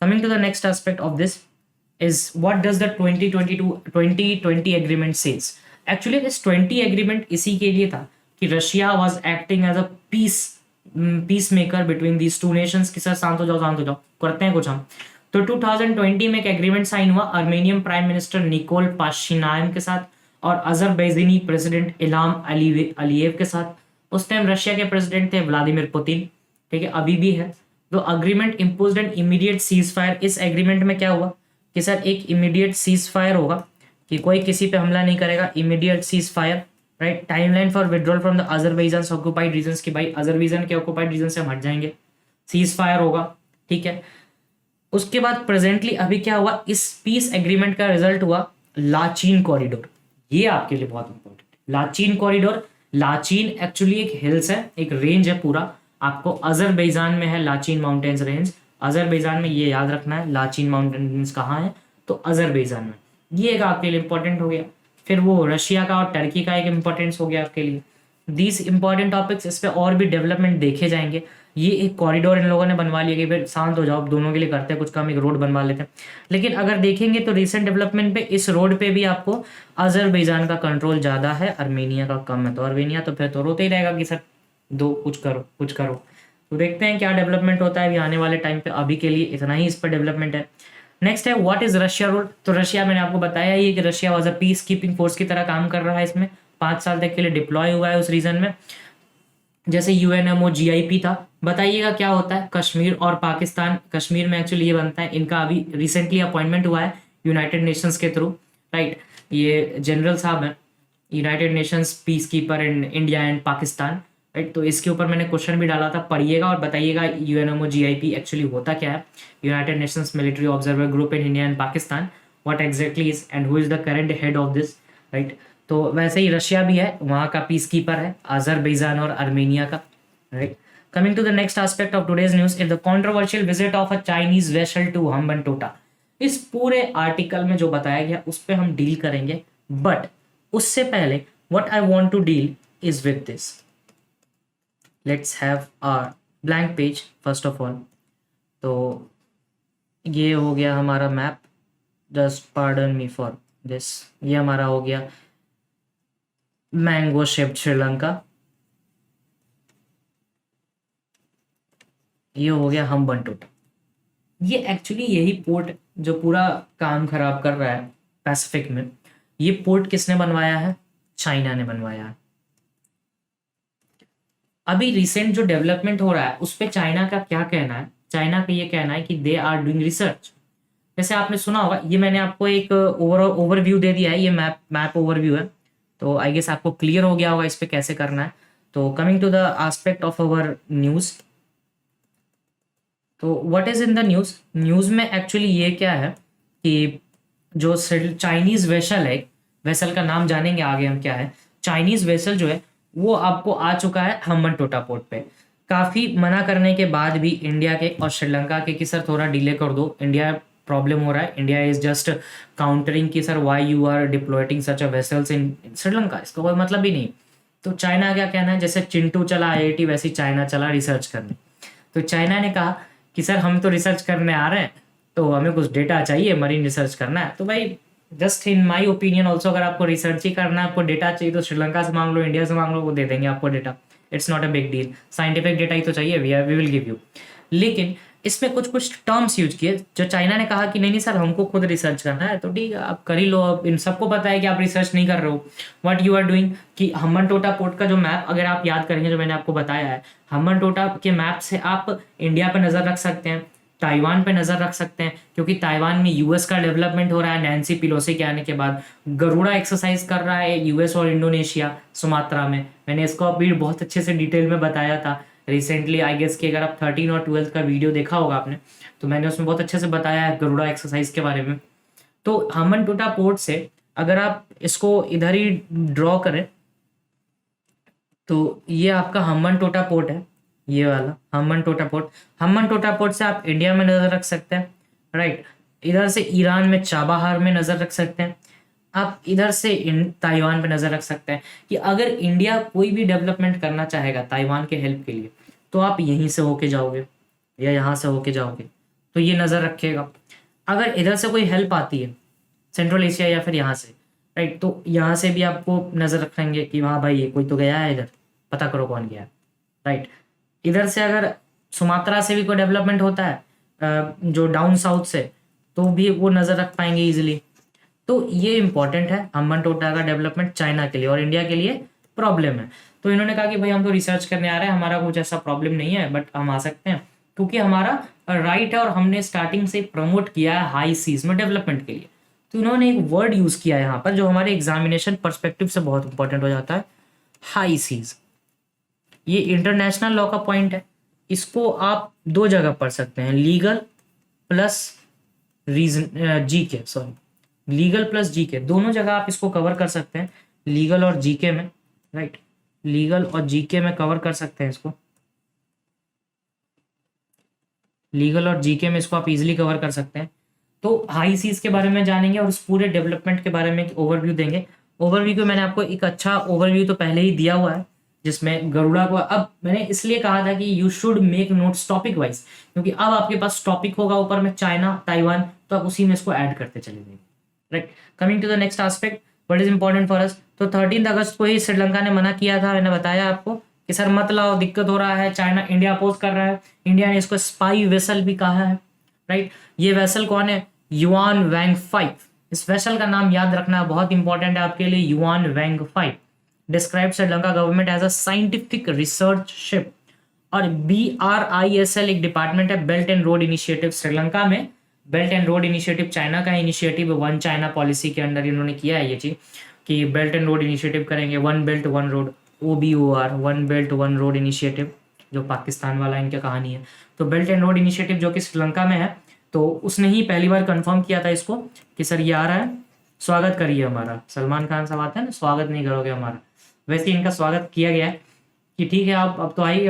Coming to the next aspect of this is what does the 2020 agreement says. Actually this 20 agreement इसी के लिए था कि Russia was acting as a peace maker between these 2 nations के साथ। शांत हो जाओ, करते हैं कुछ हम। तो 2020 में एक एग्रीमेंट साइन हुआ आर्मेनियन प्राइम मिनिस्टर निकोल पाशिनायन के साथ और अजरबैजानी प्रेसिडेंट इल्हाम अलीयेव के साथ। उस टाइम रशिया के प्रेसिडेंट थे व्लादिमीर पुतिन, ठीक है, अभी भी है। तो agreement imposed an immediate cease fire. इस एग्रीमेंट में क्या हुआ कि सर एक इमीडिएट सीज फायर होगा, कि कोई किसी पे हमला नहीं करेगा, immediate cease fire, right. Timeline for withdrawal from the Azerbaijan occupied regions, की भाई अजरबैजान के ऑक्युपाइड रीजन से हम हट जाएंगे, सीज फायर होगा, ठीक है। उसके बाद प्रेजेंटली अभी क्या हुआ, इस पीस एग्रीमेंट का रिजल्ट हुआ लाचीन कॉरिडोर। ये आपके लिए बहुत इंपॉर्टेंट है, लाचीन कॉरिडोर। लाचीन एक्चुअली एक हिल्स है, एक रेंज है पूरा, आपको अजरबैजान में है लाचीन माउंटेन्स रेंज। अजरबैजान में ये याद रखना है, लाचीन माउंटेन्स कहाँ है, तो अजरबैजान में। ये एक आपके लिए इंपॉर्टेंट हो गया। फिर वो रशिया का और टर्की का एक इंपॉर्टेंस हो गया आपके लिए। दीज इंपॉर्टेंट टॉपिक्स, इस पे और भी डेवलपमेंट देखे जाएंगे। ये एक कॉरिडोर इन लोगों ने बनवा लिया कि भाई शांत हो जाओ, दोनों के लिए करते हैं कुछ काम, एक रोड बनवा लेते हैं। लेकिन अगर देखेंगे तो रिसेंट डेवलपमेंट पे इस रोड पे भी आपको अजरबैजान का कंट्रोल ज़्यादा है, आर्मेनिया का कम है। तो आर्मेनिया तो फिर तो रोते ही रहेगा कि सर दो कुछ करो। तो देखते हैं क्या डेवलपमेंट होता है अभी आने वाले टाइम पे। अभी के लिए इतना ही इस पर डेवलपमेंट है। नेक्स्ट है व्हाट इज रशिया रोल। तो रशिया, मैंने आपको बताया ही कि Russia was a peace keeping force की तरह काम कर रहा है, इसमें 5 साल तक के लिए डिप्लॉय हुआ है उस रीजन में, जैसे UNMO GIP था। बताइएगा क्या होता है कश्मीर और पाकिस्तान। कश्मीर में एक्चुअली ये बनता है, इनका अभी रिसेंटली अपॉइंटमेंट हुआ है यूनाइटेड नेशंस के थ्रू, राइट। ये जनरल साहब हैं, United Nations piece keeper in India and Pakistan, right. तो इसके ऊपर मैंने क्वेश्चन भी डाला था, पढ़िएगा और बताइएगा UNMOGIP एक्चुअली होता क्या है, United Nations military observer group in India and Pakistan, what exactly is and who is the current head of this, right. तो वैसे ही रशिया भी है, वहाँ का पीस कीपर है, अजरबैजान और आर्मेनिया का, right. Coming to the next aspect of today's news is the controversial visit of a Chinese vessel to Hambantota. इस पूरे आर्टिकल में जो बताया गया उस पे हम डील करेंगे, बट उससे पहले what I want to deal is with this. Let's have a blank page first of all. तो ये हो गया हमारा map, just pardon me for this. ये हमारा हो गया मैंगो शेप्ड श्रीलंका, ये हो गया हम्बनटोटा। ये एक्चुअली यही पोर्ट जो पूरा काम खराब कर रहा है पैसिफिक में, ये पोर्ट किसने बनवाया है? चाइना ने बनवाया है। अभी रिसेंट जो डेवलपमेंट हो रहा है उस पे चाइना का क्या कहना है? चाइना का ये कहना है कि दे आर डूइंग रिसर्च। जैसे आपने सुना होगा, ये मैंने आपको एक ओवरव्यू दे दिया है, ये मैप ओवरव्यू है, तो आई गेस आपको क्लियर हो गया होगा इस पे कैसे करना है। तो coming to the aspect of our news, तो what is in the news में एक्चुअली ये क्या है कि जो चाइनीज़ वेसल है, वेसल का नाम जानेंगे आगे हम क्या है। चाइनीज़ वेसल जो है वो आपको आ चुका है हम्बनटोटा पोर्ट पे, काफ़ी मना करने के बाद भी इंडिया के और श्रीलंका के कि सर थोड़ा डिले कर दो, इंडिया प्रॉब्लम हो रहा है, इंडिया इज जस्ट काउंटरिंग कि sir why you are deploying such a vessels in Sri Lanka, इसका कोई मतलब ही नहीं। तो चाइना क्या कहना है, जैसे चिंटू चला IIT वैसे चाइना चला रिसर्च करने। तो चाइना ने कहा कि सर हम तो रिसर्च करने आ रहे हैं, तो हमें कुछ डेटा चाहिए, मरीन रिसर्च करना है। तो भाई just in my opinion also, अगर आपको रिसर्च ही करना है, आपको डेटा चाहिए तो श्रीलंका से मांग लो, इंडिया से मांग लो, वो दे देंगे आपको data. It's not a big deal, scientific data ही तो चाहिए, वी विल गिव यू। लेकिन इसमें कुछ टर्म्स यूज किए जो चाइना ने कहा कि नहीं सर हमको खुद रिसर्च करना है, तो ठीक है आप कर ही लो। अब इन सबको पता है कि आप रिसर्च नहीं कर रहे हो। व्हाट यू आर डूइंग कि हम्बनटोटा पोर्ट का जो मैप अगर आप याद करेंगे जो मैंने आपको बताया है, हम्बनटोटा के मैप से आप इंडिया पर नज़र रख सकते हैं, ताइवान पे नज़र रख सकते हैं, क्योंकि ताइवान में US का डेवलपमेंट हो रहा है। नैन्सी पेलोसी के आने के बाद गरुड़ा एक्सरसाइज कर रहा है US और इंडोनेशिया सुमात्रा में। मैंने इसको अभी बहुत अच्छे से डिटेल में बताया था रिसेंटली, आई गेस कि अगर आप 13 और 12 का वीडियो देखा होगा आपने, तो मैंने उसमें बहुत अच्छे से बताया है गरुड़ा एक्सरसाइज के बारे में। तो हम्बनटोटा पोर्ट से अगर आप इसको इधर ही ड्रॉ करें तो ये आपका हम्बनटोटा पोर्ट है, ये वाला हम्बनटोटा पोर्ट। हम्बनटोटा पोर्ट से आप इंडिया में नज़र रख सकते हैं, राइट। इधर से ईरान में चाबाहार में नज़र रख सकते हैं, आप इधर से ताइवान पे नज़र रख सकते हैं कि अगर इंडिया कोई भी डेवलपमेंट करना चाहेगा ताइवान के हेल्प के लिए, तो आप यहीं से होके जाओगे या यहाँ से होके जाओगे, तो ये नज़र रखेगा। अगर इधर से कोई हेल्प आती है सेंट्रल एशिया या फिर यहाँ से, राइट, तो यहाँ से भी आपको नज़र रखेंगे कि हाँ भाई ये कोई तो गया है इधर, पता करो कौन गया है, राइट। इधर से अगर सुमात्रा से भी कोई डेवलपमेंट होता है जो डाउन साउथ से, तो भी वो नज़र रख पाएंगे इजीली। तो ये इंपॉर्टेंट है हम्बनटोटा का डेवलपमेंट चाइना के लिए, और इंडिया के लिए प्रॉब्लम है। तो इन्होंने कहा कि भाई हम तो रिसर्च करने आ रहे हैं, हमारा कुछ ऐसा प्रॉब्लम नहीं है, बट हम आ सकते हैं क्योंकि हमारा राइट है और हमने स्टार्टिंग से प्रमोट किया है हाई सीज में डेवलपमेंट के लिए। तो इन्होंने एक वर्ड यूज़ किया है यहाँ पर जो हमारे एग्जामिनेशन परस्पेक्टिव से बहुत इंपॉर्टेंट हो जाता है, हाई सीज। ये इंटरनेशनल लॉ का पॉइंट है, इसको आप दो जगह पढ़ सकते हैं, legal plus region GK, sorry legal plus GK, दोनों जगह आप इसको कवर कर सकते हैं, लीगल और जीके में, राइट, लीगल और जीके में कवर कर सकते हैं इसको, लीगल और जीके में इसको आप इजीली कवर कर सकते हैं। तो हाई सीज के बारे में जानेंगे और उस पूरे डेवलपमेंट के बारे में ओवरव्यू देंगे। ओवरव्यू को मैंने आपको एक अच्छा ओवरव्यू तो पहले ही दिया हुआ है, जिसमें गरुड़ा को अब मैंने इसलिए कहा था कि you should make notes topic wise, क्योंकि अब आपके पास टॉपिक होगा ऊपर में चाइना ताइवान, तो आप उसी में इसको ऐड करते चले जाएंगे, right. Coming to the next aspect what is important for us, तो 13 अगस्त को ही श्रीलंका ने मना किया था, मैंने बताया आपको कि सर मत लाओ, दिक्कत हो रहा है, चाइना इंडिया अपोज कर रहा है। इंडिया ने इसको स्पाई वेसल भी कहा है, राइट। ये वेसल कौन है? Yuan Wang 5। इस वेसल का नाम याद रखना बहुत इंपॉर्टेंट है आपके लिए, Yuan Wang 5 describe Sri Lanka government as a scientific research ship. और BRISL एक डिपार्टमेंट है, Belt and Road Initiative. Sri Lanka में Belt and Road Initiative China का इनिशिएटिव, वन चाइना पॉलिसी के अंडर इन्होंने किया है ये चीज। कि बेल्ट एंड रोड इनिशिएटिव करेंगे, One Belt One Road, OBOR, One Belt One Road Initiative, जो पाकिस्तान वाला इनकी कहानी है। तो बेल्ट एंड रोड इनिशिएटिव जो कि श्रीलंका में है, तो उसने ही पहली बार कंफर्म किया था इसको कि सर ये आ रहा है, स्वागत करिए हमारा। सलमान खान साहब आते हैं ना, स्वागत नहीं करोगे हमारा, वैसे इनका स्वागत किया गया है कि ठीक है आप अब तो आइए।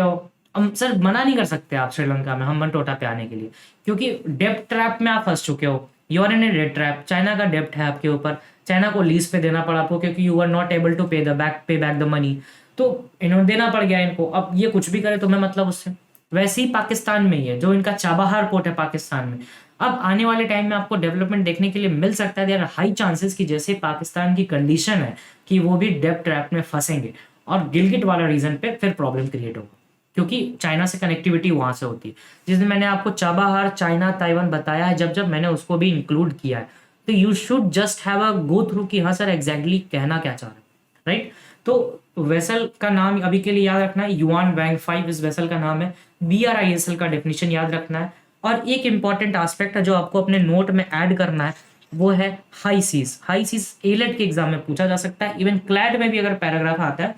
हम सर मना नहीं कर सकते आप श्रीलंका में हम्बन टोटा पे आने के लिए, क्योंकि डेप्ट ट्रैप में आप फंस चुके हो, you are in a debt trap. China का डेप्ट है आपके ऊपर, चाइना को लीज पे देना पड़ा आपको क्योंकि you are not able to pay back the money, तो इन्होंने देना पड़ गया इनको। अब ये कुछ भी करे तुम्हें मतलब उससे। वैसे ही पाकिस्तान में ही है, जो इनका चाबहार पोर्ट है पाकिस्तान में। अब आने वाले टाइम में आपको डेवलपमेंट देखने के लिए मिल सकता है, देयर आर हाई चांसेस कि जैसे पाकिस्तान की कंडीशन है कि वो भी डेप्ट ट्रैप में फंसेंगे और गिलगिट वाला रीजन पे फिर प्रॉब्लम क्रिएट होगा, क्योंकि चाइना से कनेक्टिविटी वहां से होती है। जिस दिन मैंने आपको चाबहार, चाइना, ताइवान बताया है, जब मैंने उसको भी इंक्लूड किया है, तो you should just have a go through कि हाँ सर एग्जैक्टली कहना क्या चाह रहे हैं, राइट। तो वेसल का नाम अभी के लिए याद रखना है, युआन वैंग 5 इस वेसल का नाम है। BRISL का डेफिनेशन याद रखना है। और एक इंपॉर्टेंट एस्पेक्ट है जो आपको अपने नोट में ऐड करना है, वो है हाई सीज। हाई सीज एलेट के एग्जाम में पूछा जा सकता है, इवन क्लैड में भी अगर पैराग्राफ आता है,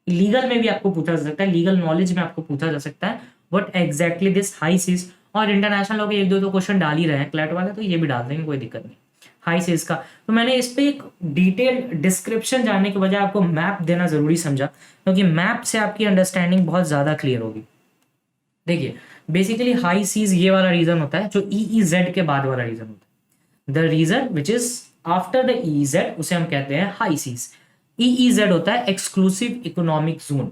लीगल में भी आपको पूछा जा सकता है, लीगल नॉलेज में आपको पूछा जा सकता है what exactly this high seas. और इंटरनेशनल लोग एक दो क्वेश्चन डाल ही रहे हैं क्लैट वाले, तो ये भी डाल देंगे, कोई दिक्कत नहीं। हाई सीज का तो मैंने इस पे एक डिटेल डिस्क्रिप्शन जानने के बजाय आपको मैप देना जरूरी समझा, क्योंकि मैप से आपकी अंडरस्टैंडिंग बहुत ज्यादा क्लियर होगी। देखिए बेसिकली हाई सीज ये वाला रीजन होता है जो EEZ के बाद वाला रीजन होता है। The region which is after the EEZ उसे हम कहते हैं हाई सीज। EEZ होता है एक्सक्लूसिव इकोनॉमिक जोन।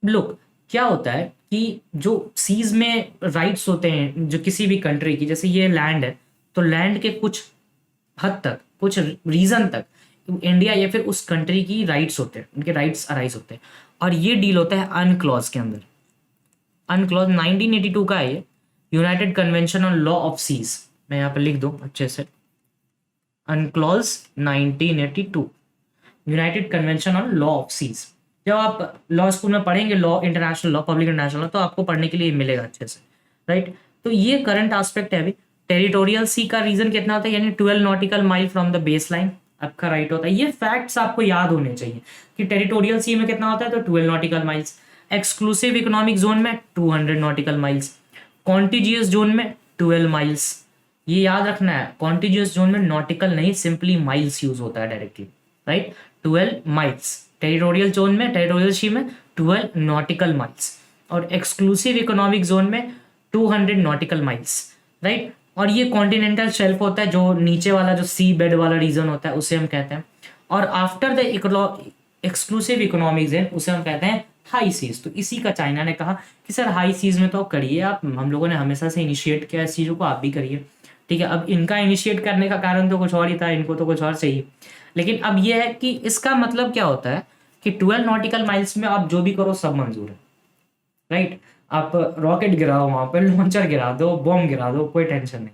लुक क्या होता है कि जो सीज में राइट्स होते हैं जो किसी भी कंट्री की, जैसे ये लैंड है, तो लैंड के कुछ हद तक, कुछ रीजन तक इंडिया या फिर उस कंट्री की राइट्स होते हैं, उनके राइट्स अराइज होते हैं। और ये डील होता है अनक्लॉज के अंदर। अनक्लॉज 1982 का है ये, United Convention on Law of Seas. मैं यहाँ पर लिख दूं अच्छे से, UNCLOS 1982 United Convention on Law of Seas. जब आप लॉ स्कूल में पढ़ेंगे law, international law, public international law, तो आपको पढ़ने के लिए मिलेगा अच्छे से, राइट। तो ये करंट एस्पेक्ट है। अभी टेरिटोरियल सी का रीजन कितना होता है, यानी 12 nautical mile from the base line आपका राइट होता है। ये फैक्ट्स आपको याद होने चाहिए कि टेरिटोरियल सी में कितना होता है, तो 12 nautical miles. Exclusive economic zone में 200 नॉटिकल माइल्स। कॉन्टिजियस जोन में 12 माइल्स। ये याद रखना है, कॉन्टिजियस जोन में नॉटिकल नहीं, सिंपली माइल्स यूज होता है directly, right. 12 miles territorial zone में, टेरिटोरियल सी में 12 नॉटिकल माइल्स। और एक्सक्लूसिव इकोनॉमिक जोन में 200 नॉटिकल माइल्स, राइट। और ये कॉन्टिनेंटल शेल्फ होता है, जो नीचे वाला जो सी बेड वाला रीजन होता है उसे हम कहते हैं। और after the exclusive economic zone उसे हम कहते हैं हाई सीज। तो इसी का चाइना ने कहा कि सर हाई सीज में तो करिए आप, हम लोगों ने हमेशा से इनिशिएट किया इस चीज़ों को, आप भी करिए, ठीक है। अब इनका इनिशिएट करने का कारण तो कुछ और ही था, इनको तो कुछ और चाहिए। लेकिन अब यह है कि इसका मतलब क्या होता है कि 12 नॉटिकल माइल्स में आप जो भी करो सब मंजूर है, राइट। आप रॉकेट गिराओ, वहां पर लॉन्चर गिरा दो, बॉम्ब गिरा दो, कोई टेंशन नहीं,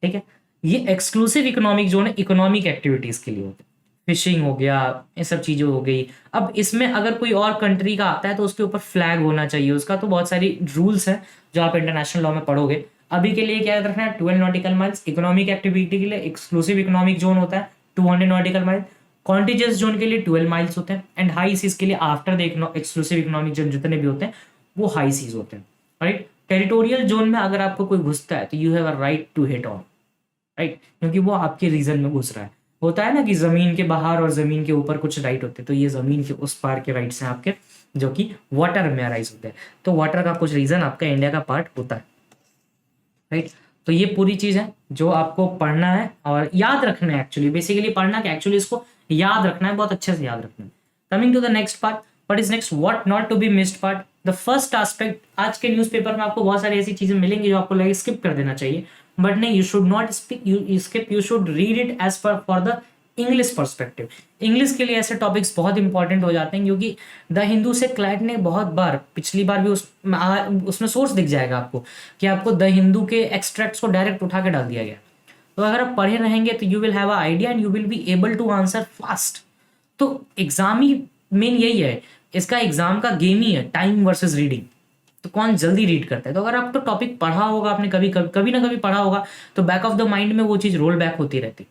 ठीक है। ये एक्सक्लूसिव इकोनॉमिक जोन है, इकोनॉमिक एक्टिविटीज के लिए होते हैं। फिशिंग हो गया, ये सब चीजें हो गई। अब इसमें अगर कोई और कंट्री का आता है तो उसके ऊपर फ्लैग होना चाहिए उसका, तो बहुत सारी रूल्स हैं जो आप इंटरनेशनल लॉ में पढ़ोगे। अभी के लिए क्या याद रखना है, 12 नॉटिकल माइल्स इकोनॉमिक एक्टिविटी के लिए एक्सक्लूसिव इकोनॉमिक जोन होता है 200 नॉटिकल माइल। कॉन्टिजियस जोन के लिए 12 माइल्स होते हैं। एंड हाई सीज के लिए after the exclusive economic zone जितने भी होते हैं वो हाई सीज होते हैं, राइट। टेरिटोरियल जोन में अगर आपको कोई घुसता है तो you have a right to hit on, right, क्योंकि वो आपके रीजन में घुस रहा है। होता है ना कि जमीन के बाहर और जमीन के ऊपर कुछ राइट होते हैं, तो ये जमीन के उस पार के राइट्स हैं आपके, जो कि वाटर में अराइज होते हैं। तो वाटर का कुछ रीजन आपका इंडिया का पार्ट होता है, राइट। तो ये पूरी चीज है जो आपको पढ़ना है और याद रखना है। एक्चुअली बेसिकली पढ़ना क्या, एक्चुअली इसको याद रखना है, बहुत अच्छे से याद रखना है। Coming to the next part, what is next, what not to be missed part. The first aspect, आज के न्यूज़पेपर में आपको बहुत सारी ऐसी चीजें मिलेंगी जो आपको लगे स्किप कर देना चाहिए, बट नहीं, you should not skip, you should read it as per for the English perspective. English के लिए ऐसे टॉपिक्स बहुत इंपॉर्टेंट हो जाते हैं, क्योंकि द हिंदू से क्लाइंट ने बहुत बार, पिछली बार भी उसमें सोर्स दिख जाएगा आपको कि आपको द हिंदू के एक्सट्रैक्ट्स को डायरेक्ट उठा के डाल दिया गया। तो अगर आप पढ़े रहेंगे तो you will have a idea and you will be able to answer fast. तो एग्जाम ही मेन यही है, इसका एग्जाम का गेम ही है टाइम वर्सेस रीडिंग। तो कौन जल्दी रीड करता है। तो अगर आप तो टॉपिक पढ़ा होगा आपने, कभी ना कभी पढ़ा होगा, तो बैक ऑफ द माइंड में वो चीज़ रोल बैक होती रहती।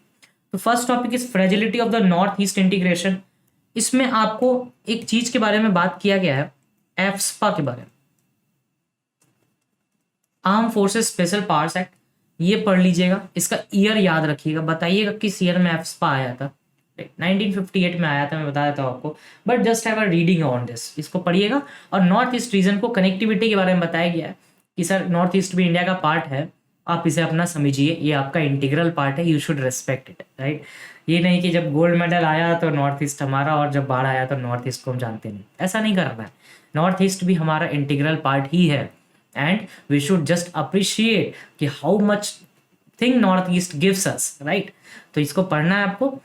तो first topic is fragility of the north east integration. इसमें आपको एक चीज के बारे में बात किया गया है, एफस्पा के बारे में, arm forces special powers act. ये पढ़ लीजिएगा, इसका ईयर याद रखिएगा, बताइएगा किस ईयर में एफस्पा आया था। 1958 में आया था, मैं बता देता हूँ आपको, but just have a reading on this, इसको पढ़िएगा। और नॉर्थ ईस्ट रीजन को कनेक्टिविटी के बारे में बताया गया है कि सर नॉर्थ ईस्ट भी इंडिया का पार्ट है, आप इसे अपना समझिए, ये आपका इंटीग्रल पार्ट है, you should respect it, right. ये नहीं कि जब गोल्ड मेडल आया तो नॉर्थ ईस्ट हमारा और जब बाढ़ आया तो नॉर्थ ईस्ट को हम जानते नहीं, ऐसा नहीं करना है। नॉर्थ ईस्ट भी हमारा इंटीग्रल पार्ट ही है and we should just appreciate कि how much thing North East gives us, right. तो इसको पढ़ना है आपको।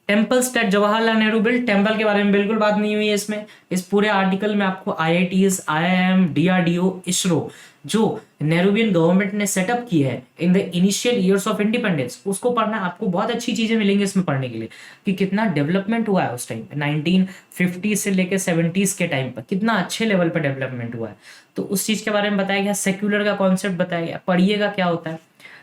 Temples that Jawaharlal Nehru build, temple के बारे में बिल्कुल बात नहीं हुई है इसमें। इस पूरे आर्टिकल में आपको IITs, IIM, DRDO, इसरो जो नेहरूवियन गवर्नमेंट ने सेटअप की है in the initial years of independence, उसको पढ़ना। आपको बहुत अच्छी चीजें मिलेंगी इसमें पढ़ने के लिए कि कितना डेवलपमेंट हुआ है उस टाइम पे, 1950 से लेकर 70s के टाइम पर कितना अच्छे लेवल पर डेवलपमेंट हुआ है। तो उस चीज के बारे में बताया गया, सेक्युलर का कॉन्सेप्ट बताया गया, पढ़िएगा क्या होता है।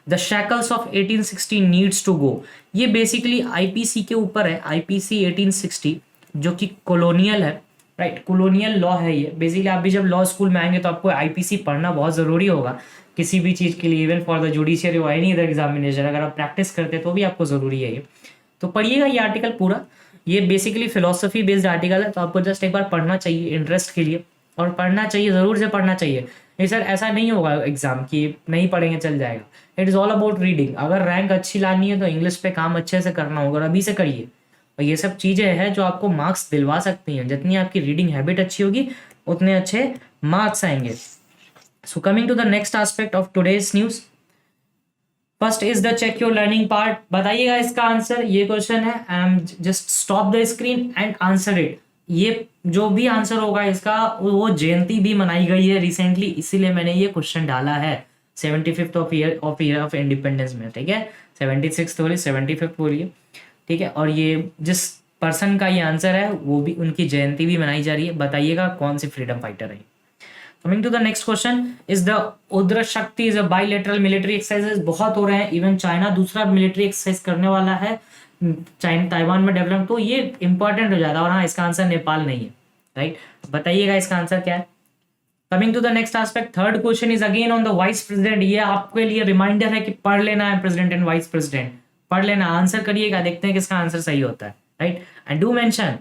The shackles of 1860 needs to go, ये बेसिकली IPC के ऊपर है, IPC 1860 जो कि कॉलोनियल है, राइट, कॉलोनियल लॉ है ये। बेसिकली आप भी जब लॉ स्कूल में आएंगे तो आपको IPC पढ़ना बहुत ज़रूरी होगा किसी भी चीज़ के लिए, इवन फॉर द जुडिशियरी और एनी अदर एग्जामिनेशन, अगर आप प्रैक्टिस करते हैं तो भी आपको ज़रूरी है ये। तो पढ़िएगा ये आर्टिकल पूरा, ये बेसिकली फिलोसफी बेस्ड आर्टिकल है, तो आपको जस्ट एक बार पढ़ना चाहिए इंटरेस्ट के लिए, और पढ़ना चाहिए, ज़रूर से पढ़ना चाहिए। नहीं सर ऐसा नहीं होगा एग्जाम की नहीं पढ़ेंगे चल जाएगा, it is all about reading. अगर रैंक अच्छी लानी है तो इंग्लिश पे काम अच्छे से करना होगा, और अभी से करिए। और ये सब चीज़ें हैं जो आपको मार्क्स दिलवा सकती हैं, जितनी आपकी रीडिंग हैबिट अच्छी होगी उतने अच्छे मार्क्स आएंगे। So coming to the next aspect of today's news, first is the check your learning part. बताइएगा इसका आंसर, ये क्वेश्चन है, I am just stop the screen and answer it. ये जो भी आंसर होगा इसका, वो जयंती भी मनाई गई है रिसेंटली, इसीलिए मैंने ये क्वेश्चन डाला है 75th of year of independence में, ठीक है। 76th बोलिए, 75th बोलिए, ठीक है। और ये जिस पर्सन का ये आंसर है वो भी, उनकी जयंती भी मनाई जा रही है। बताइएगा कौन सी फ्रीडम फाइटर है। Coming to the next question, is the Udara Shakti is a bilateral military exercises, बहुत हो रहे हैं, इवन चाइना दूसरा मिलिट्री एक्सरसाइज करने वाला है चाइना ताइवान में डेवलप, तो ये इंपॉर्टेंट हो जाता है। और हाँ, इसका आंसर नेपाल नहीं है, राइट। बताइएगा इसका आंसर क्या है। Coming to the next aspect, third question is again on the vice president. ये आपके लिए रिमाइंडर है कि पढ़ लेना है प्रेसिडेंट एंड वाइस प्रेसिडेंट, पढ़ लेना, आंसर करिएगा, देखते हैं किसका आंसर सही होता है, right. And do mention,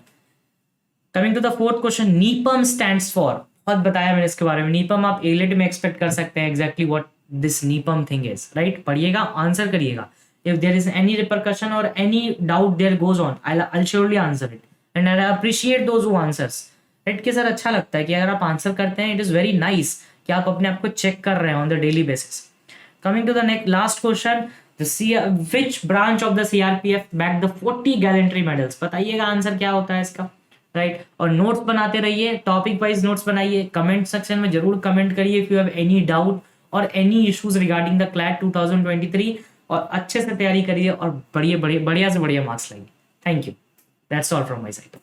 coming to the fourth question, NIPAM stands for, बहुत बताया मैंने इसके बारे में। नीपम आप एलिट में एक्सपेक्ट कर सकते हैं, exactly what this NIPAM thing is, right. पढ़िएगा, आंसर करिएगा। If there is any repercussion or any doubt there goes on, I'll surely answer it, and I appreciate those who answers. Right? कि sir अच्छा लगता है कि अगर आप answer करते हैं, it is very nice कि आप अपने आप को चेक कर रहे हैं on the daily basis. Coming to the next last question, which branch of the CRPF backed the 40 gallantry medals? बताइएगा आंसर क्या होता है इसका, राइट। और नोट्स बनाते रहिए, टॉपिक वाइज नोट्स बनाइए, कमेंट सेक्शन में जरूर कमेंट करिए if you have any doubt और any issues regarding the CLAT 2023, और अच्छे से तैयारी करिए और बढ़िया से बढ़िया मार्क्स लाइए। Thank you, that's all from my side.